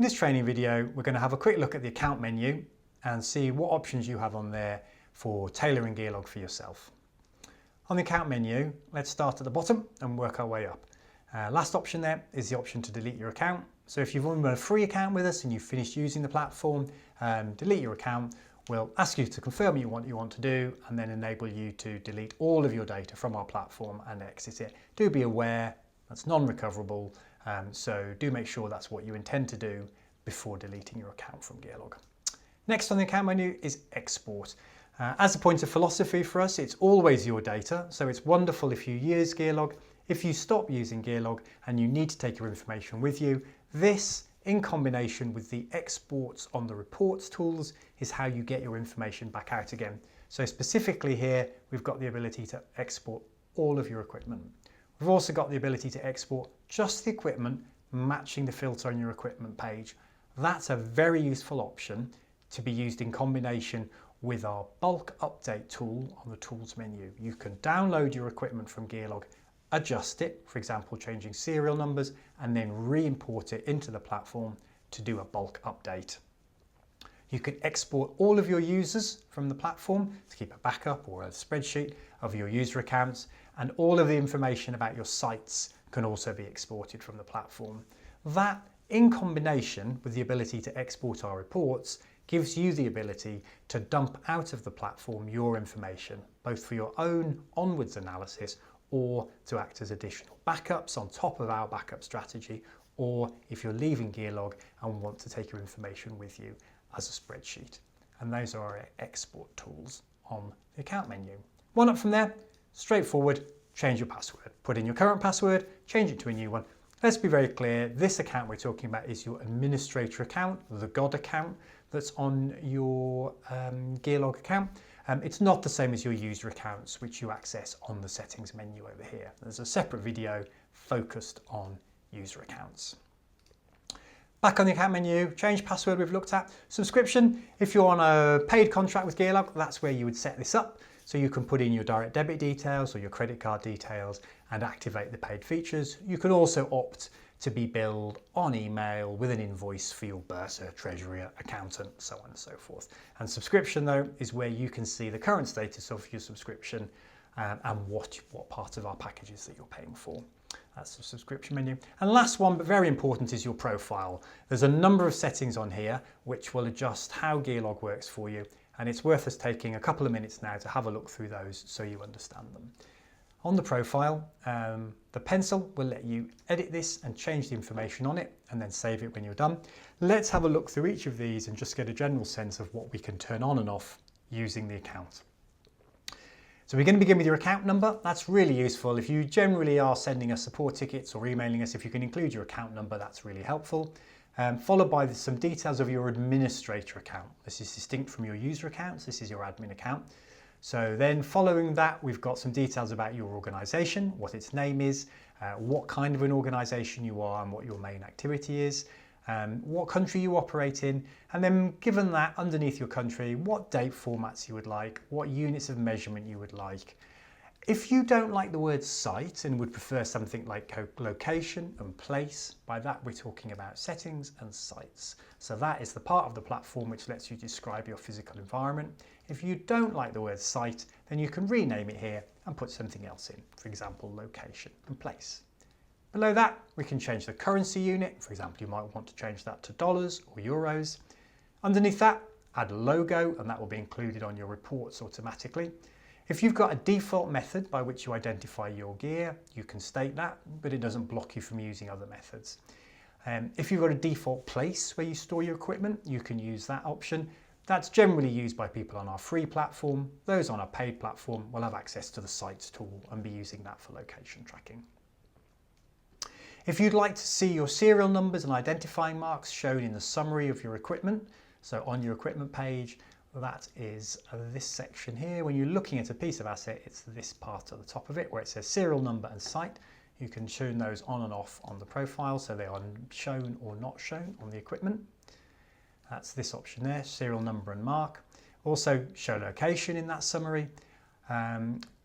In this training video, we're going to have a quick look at the account menu and see what options you have on there for tailoring Gearlog for yourself. On the account menu, let's start at the bottom and work our way up. Last option there is the option to delete your account. So if you've run a free account with us and you've finished using the platform, delete your account. We'll ask you to confirm what you want to do and then enable you to delete all of your data from our platform and exit it. Do be aware that's non-recoverable, so do make sure that's what you intend to do before deleting your account from Gearlog. Next on the account menu is export. As a point of philosophy for us, it's always your data, so it's wonderful if you use Gearlog. If you stop using Gearlog and you need to take your information with you, this in combination with the exports on the reports tools is how you get your information back out again. So specifically here, we've got the ability to export all of your equipment. We've also got the ability to export just the equipment matching the filter on your equipment page. That's a very useful option to be used in combination with our bulk update tool on the tools menu. You can download your equipment from Gearlog, adjust it, for example, changing serial numbers, and then re-import it into the platform to do a bulk update. You can export all of your users from the platform to keep a backup or a spreadsheet of your user accounts, and all of the information about your sites can also be exported from the platform. That, in combination with the ability to export our reports, gives you the ability to dump out of the platform your information, both for your own onwards analysis or to act as additional backups on top of our backup strategy, or if you're leaving Gearlog and want to take your information with you as a spreadsheet. And those are our export tools on the account menu. One up from there, straightforward, change your password. Put in your current password, change it to a new one. Let's be very clear, this account we're talking about is your administrator account, the God account that's on your Gearlog account. It's not the same as your user accounts, which you access on the settings menu over here. There's a separate video focused on user accounts. Back on the account menu, change password we've looked at. Subscription, if you're on a paid contract with Gearlog, that's where you would set this up. So you can put in your direct debit details or your credit card details and activate the paid features. You can also opt to be billed on email with an invoice for your bursar, treasurer, accountant, so on and so forth. And subscription though is where you can see the current status of your subscription and what part of our packages that you're paying for. That's the subscription menu. And last one, but very important, is your profile. There's a number of settings on here which will adjust how Gearlog works for you. And it's worth us taking a couple of minutes now to have a look through those so you understand them. On the profile, the pencil will let you edit this and change the information on it and then save it when you're done. Let's have a look through each of these and just get a general sense of what we can turn on and off using the account. So we're going to begin with your account number. That's really useful. If you generally are sending us support tickets or emailing us, if you can include your account number, that's really helpful. Followed by some details of your administrator account. This is distinct from your user accounts. This is your admin account. So then following that, we've got some details about your organisation, what its name is, what kind of an organisation you are and what your main activity is, what country you operate in, and then given that underneath your country, what date formats you would like, what units of measurement you would like. If you don't like the word site and would prefer something like location and place, by that we're talking about settings and sites. So that is the part of the platform which lets you describe your physical environment. If you don't like the word site, then you can rename it here and put something else in, for example, location and place. Below that, we can change the currency unit. For example, you might want to change that to dollars or euros. Underneath that, add a logo, and that will be included on your reports automatically. If you've got a default method by which you identify your gear, you can state that, but it doesn't block you from using other methods. If you've got a default place where you store your equipment, you can use that option. That's generally used by people on our free platform. Those on our paid platform will have access to the sites tool and be using that for location tracking. If you'd like to see your serial numbers and identifying marks shown in the summary of your equipment, so on your equipment page, that is this section here. When you're looking at a piece of asset, it's this part at the top of it where it says serial number and site. You can tune those on and off on the profile so they are shown or not shown on the equipment. That's this option there, serial number and mark. Also show location in that summary.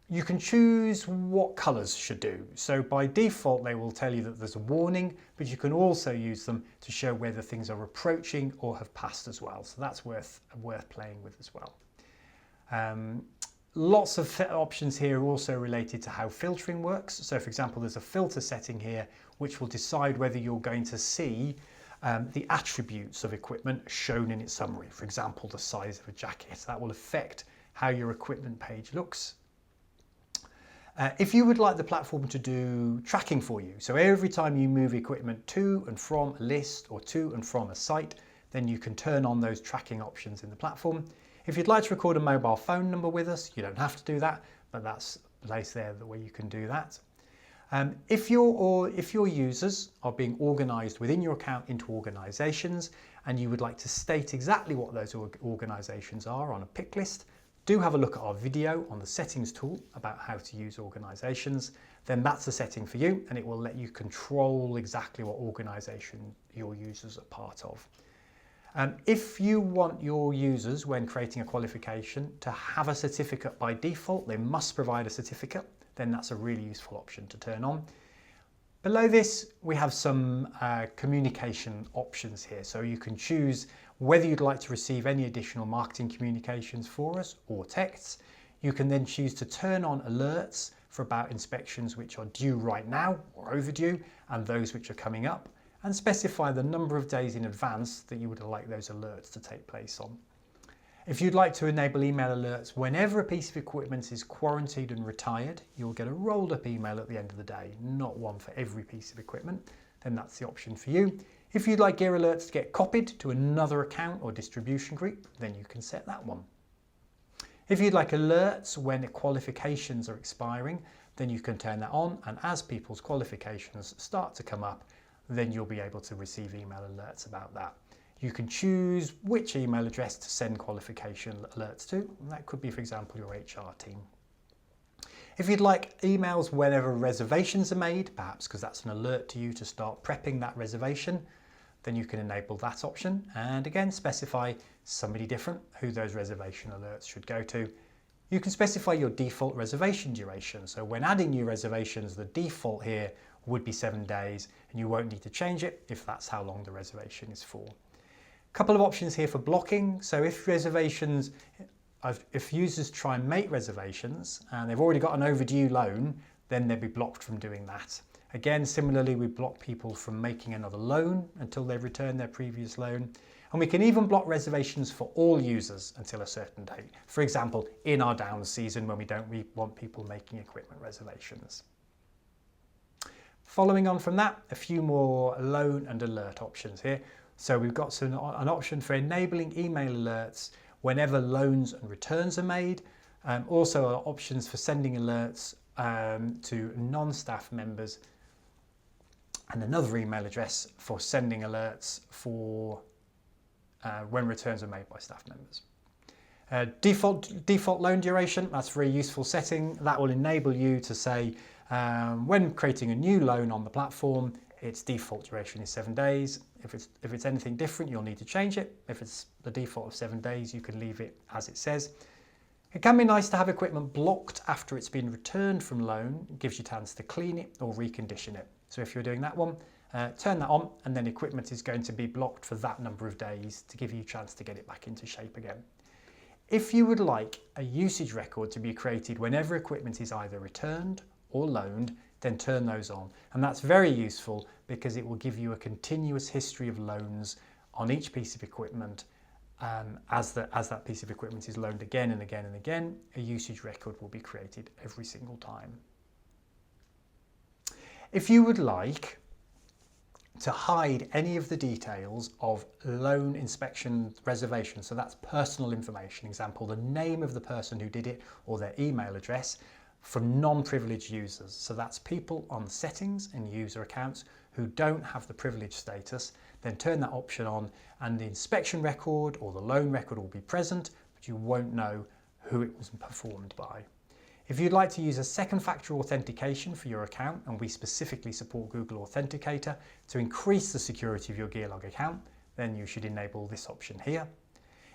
You can choose what colours should do. So by default, they will tell you that there's a warning, but you can also use them to show whether things are approaching or have passed as well. So that's worth playing with as well. Lots of options here are also related to how filtering works. So for example, there's a filter setting here, which will decide whether you're going to see the attributes of equipment shown in its summary. For example, the size of a jacket. That will affect how your equipment page looks. If you would like the platform to do tracking for you, so every time you move equipment to and from a list or to and from a site, then you can turn on those tracking options in the platform. If you'd like to record a mobile phone number with us, you don't have to do that, but that's a place there where you can do that. If your users are being organized within your account into organizations and you would like to state exactly what those organizations are on a pick list, do have a look at our video on the settings tool about how to use organizations. Then that's the setting for you, and it will let you control exactly what organization your users are part of. If you want your users, when creating a qualification, to have a certificate by default, they must provide a certificate, then that's a really useful option to turn on. Below this, we have some communication options here. So you can choose whether you'd like to receive any additional marketing communications for us or texts. You can then choose to turn on alerts for about inspections which are due right now or overdue, and those which are coming up, and specify the number of days in advance that you would like those alerts to take place on. If you'd like to enable email alerts whenever a piece of equipment is quarantined and retired, you'll get a rolled up email at the end of the day, not one for every piece of equipment, then that's the option for you. If you'd like gear alerts to get copied to another account or distribution group, then you can set that one. If you'd like alerts when qualifications are expiring, then you can turn that on, and as people's qualifications start to come up, then you'll be able to receive email alerts about that. You can choose which email address to send qualification alerts to, and that could be, for example, your HR team. If you'd like emails whenever reservations are made, perhaps because that's an alert to you to start prepping that reservation, then you can enable that option, and again specify somebody different who those reservation alerts should go to. You can specify your default reservation duration, so when adding new reservations, the default here would be 7 days, and you won't need to change it if that's how long the reservation is for. A couple of options here for blocking. So if users try and make reservations and they've already got an overdue loan, then they'll be blocked from doing that. Again, similarly, we block people from making another loan until they've returned their previous loan. And we can even block reservations for all users until a certain date. For example, in our down season when we don't want people making equipment reservations. Following on from that, a few more loan and alert options here. So we've got an option for enabling email alerts whenever loans and returns are made. Also options for sending alerts to non-staff members, and another email address for sending alerts for when returns are made by staff members. Default loan duration, that's a very useful setting. That will enable you to say when creating a new loan on the platform, its default duration is 7 days. If it's anything different, you'll need to change it. If it's the default of 7 days, you can leave it as it says. It can be nice to have equipment blocked after it's been returned from loan. It gives you a chance to clean it or recondition it. So if you're doing that one, turn that on, and then equipment is going to be blocked for that number of days to give you a chance to get it back into shape again. If you would like a usage record to be created whenever equipment is either returned or loaned, then turn those on. And that's very useful because it will give you a continuous history of loans on each piece of equipment. As that piece of equipment is loaned again and again and again, a usage record will be created every single time. If you would like to hide any of the details of loan inspection reservation, so that's personal information, example, the name of the person who did it or their email address, from non-privileged users. So that's people on settings and user accounts who don't have the privilege status, then turn that option on and the inspection record or the loan record will be present, but you won't know who it was performed by. If you'd like to use a second factor authentication for your account, and we specifically support Google Authenticator to increase the security of your Gearlog account, then you should enable this option here.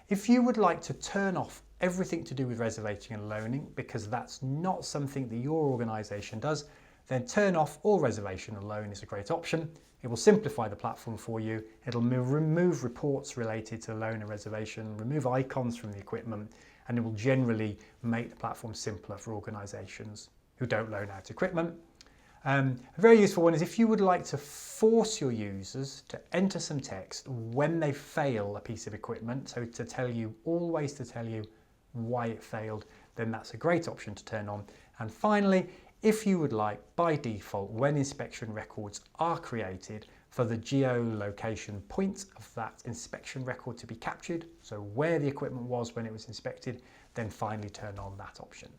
If you would like to turn off everything to do with reservation and loaning, because that's not something that your organisation does, then turn off all reservation and loan is a great option. It will simplify the platform for you. It'll remove reports related to loan and reservation, remove icons from the equipment, and it will generally make the platform simpler for organisations who don't loan out equipment. A very useful one is if you would like to force your users to enter some text when they fail a piece of equipment, so always to tell you why it failed, then that's a great option to turn on. And finally, if you would like, by default, when inspection records are created, for the geolocation point of that inspection record to be captured, so where the equipment was when it was inspected, then finally turn on that option.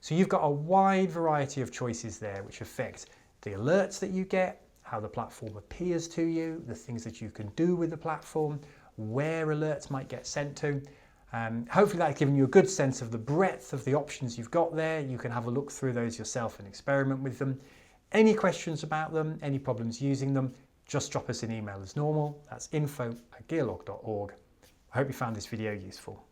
So you've got a wide variety of choices there which affect the alerts that you get, how the platform appears to you, the things that you can do with the platform, where alerts might get sent to. Hopefully that's given you a good sense of the breadth of the options you've got there. You can have a look through those yourself and experiment with them. Any questions about them, any problems using them, just drop us an email as normal. That's info@gearlog.org. I hope you found this video useful.